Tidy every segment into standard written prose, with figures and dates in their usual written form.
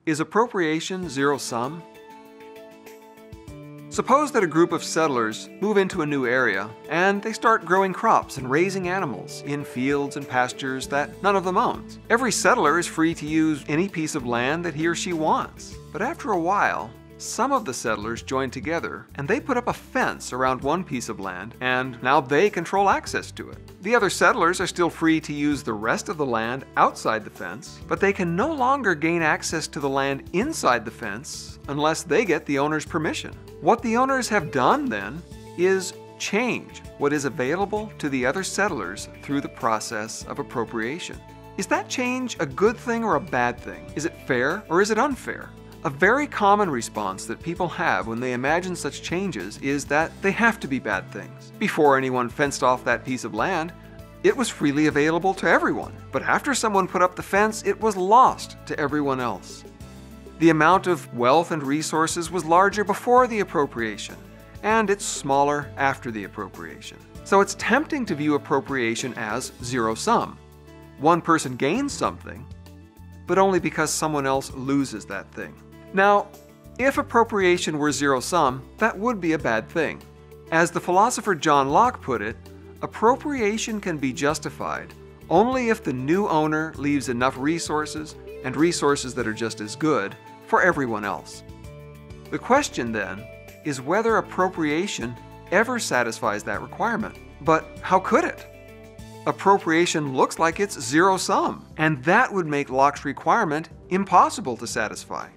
Is appropriation zero-sum? Suppose that a group of settlers move into a new area and they start growing crops and raising animals in fields and pastures that none of them owns. Every settler is free to use any piece of land that he or she wants. But after a while, some of the settlers join together and they put up a fence around one piece of land, and now they control access to it. The other settlers are still free to use the rest of the land outside the fence, but they can no longer gain access to the land inside the fence unless they get the owner's permission. What the owners have done then is change what is available to the other settlers through the process of appropriation. Is that change a good thing or a bad thing? Is it fair or is it unfair? A very common response that people have when they imagine such changes is that they have to be bad things. Before anyone fenced off that piece of land, it was freely available to everyone. But after someone put up the fence, it was lost to everyone else. The amount of wealth and resources was larger before the appropriation, and it's smaller after the appropriation. So it's tempting to view appropriation as zero-sum. One person gains something, but only because someone else loses that thing. Now, if appropriation were zero-sum, that would be a bad thing. As the philosopher John Locke put it, appropriation can be justified only if the new owner leaves enough resources, and resources that are just as good, for everyone else. The question then is whether appropriation ever satisfies that requirement. But how could it? Appropriation looks like it's zero-sum, and that would make Locke's requirement impossible to satisfy.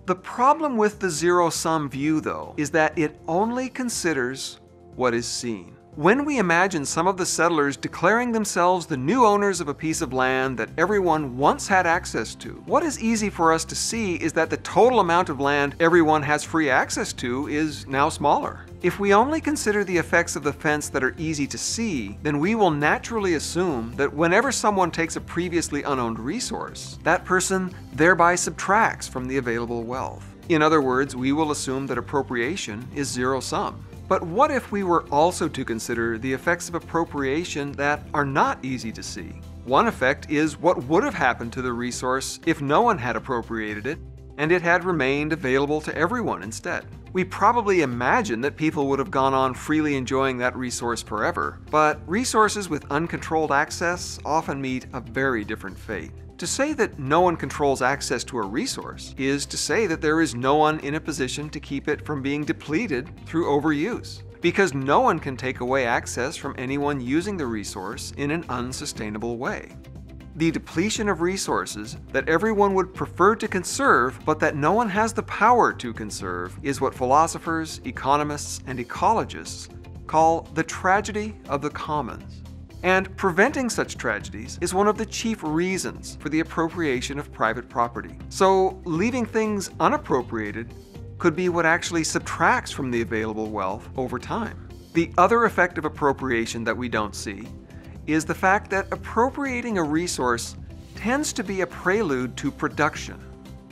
The problem with the zero-sum view, though, is that it only considers what is seen. When we imagine some of the settlers declaring themselves the new owners of a piece of land that everyone once had access to, what is easy for us to see is that the total amount of land everyone has free access to is now smaller. If we only consider the effects of the fence that are easy to see, then we will naturally assume that whenever someone takes a previously unowned resource, that person thereby subtracts from the available wealth. In other words, we will assume that appropriation is zero-sum. But what if we were also to consider the effects of appropriation that are not easy to see? One effect is what would have happened to the resource if no one had appropriated it, and it had remained available to everyone instead. We probably imagine that people would have gone on freely enjoying that resource forever, but resources with uncontrolled access often meet a very different fate. To say that no one controls access to a resource is to say that there is no one in a position to keep it from being depleted through overuse, because no one can take away access from anyone using the resource in an unsustainable way. The depletion of resources that everyone would prefer to conserve, but that no one has the power to conserve, is what philosophers, economists, and ecologists call the tragedy of the commons. And preventing such tragedies is one of the chief reasons for the appropriation of private property. So leaving things unappropriated could be what actually subtracts from the available wealth over time. The other effect of appropriation that we don't see is the fact that appropriating a resource tends to be a prelude to production.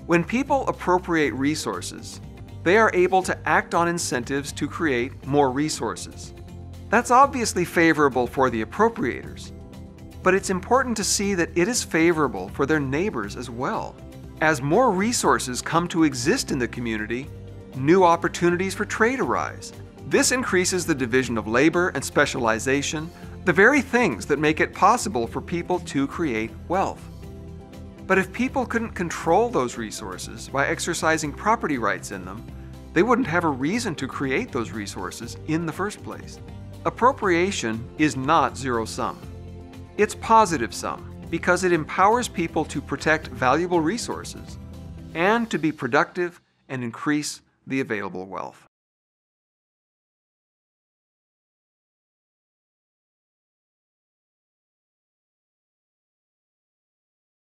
When people appropriate resources, they are able to act on incentives to create more resources. That's obviously favorable for the appropriators, but it's important to see that it is favorable for their neighbors as well. As more resources come to exist in the community, new opportunities for trade arise. This increases the division of labor and specialization, the very things that make it possible for people to create wealth. But if people couldn't control those resources by exercising property rights in them, they wouldn't have a reason to create those resources in the first place. Appropriation is not zero-sum. It's positive-sum because it empowers people to protect valuable resources and to be productive and increase the available wealth.